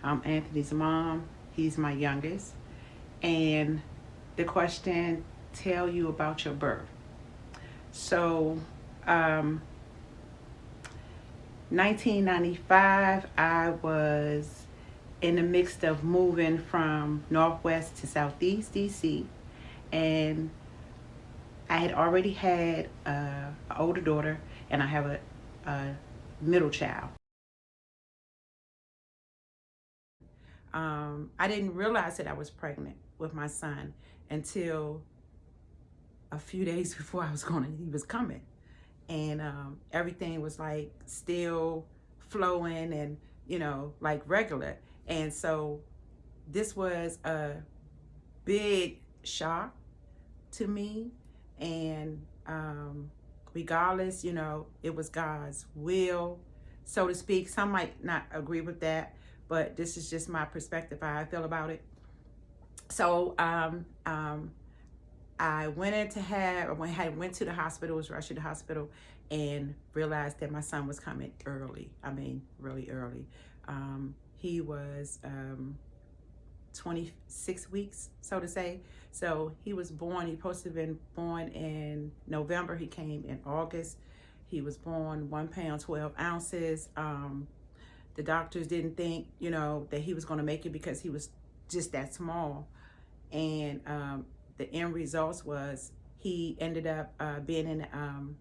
I'm Anthony's mom. He's my youngest. And the question, tell you about your birth. So, um, 1995, I was in the midst of moving from Northwest to Southeast DC. And I had already had an older daughter, and I have a middle child. I didn't realize that I was pregnant with my son until a few days before he was coming. And everything was like still flowing and, like regular. And so this was a big shock to me. And regardless, it was God's will, so to speak. Some might not agree with that, but this is just my perspective, how I feel about it. So I went in to I went to the hospital, was rushed to the hospital, and realized that my son was coming early. I mean, really early. He was 26 weeks, so to say. So he was born, he supposed to have been born in November. He came in August. He was born 1 pound, 12 ounces. The doctors didn't think, that he was going to make it because he was just that small. And the end results was he ended up being in um,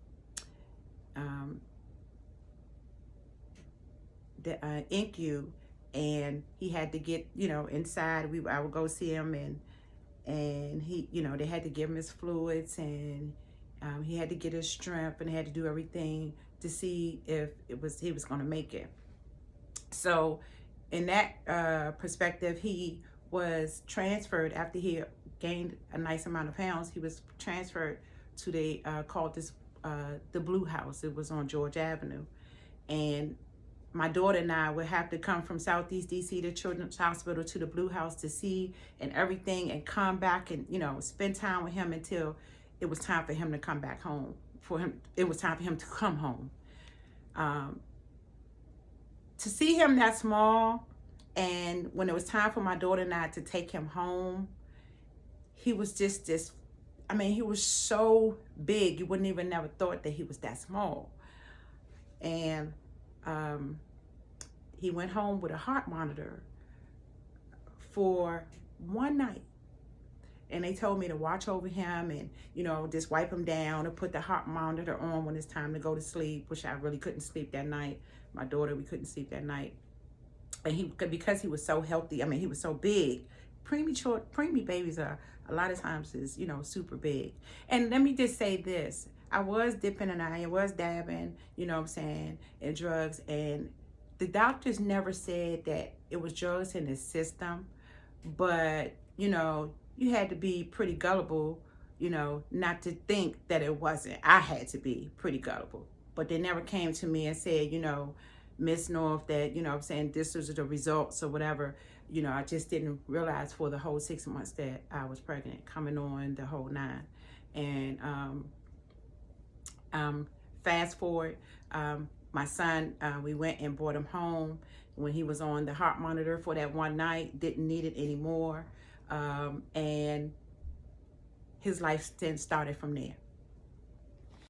the NICU, and he had to get inside. I would go see him, and he, they had to give him his fluids, and he had to get his strength, and they had to do everything to see if he was going to make it. So in that perspective, he was transferred after he gained a nice amount of pounds. He was transferred to called this the Blue House. It was on George Avenue, and my daughter and I would have to come from Southeast DC to Children's Hospital to the Blue House to see and everything, and come back and spend time with him until it was time for him to come back home. It was time for him to come home. Um, to see him that small, and when it was time for my daughter and I to take him home, he was just this. I mean, he was so big, you wouldn't even never thought that he was that small. And he went home with a heart monitor for one night. And they told me to watch over him and, just wipe him down and put the heart monitor on when it's time to go to sleep, which I really couldn't sleep that night. My daughter, we couldn't sleep that night. And because he was so healthy, I mean, he was so big. Preemie babies are a lot of times is, super big. And let me just say this. I was dipping and I was dabbing, what I'm saying, in drugs. And the doctors never said that it was drugs in his system. But, you had to be pretty gullible, not to think that it wasn't. I had to be pretty gullible. But they never came to me and said, Miss North, that, I'm saying, this was the results or whatever. I just didn't realize for the whole 6 months that I was pregnant, coming on the whole 9. And fast forward, my son, we went and brought him home when he was on the heart monitor for that one night, didn't need it anymore. And his life then started from there.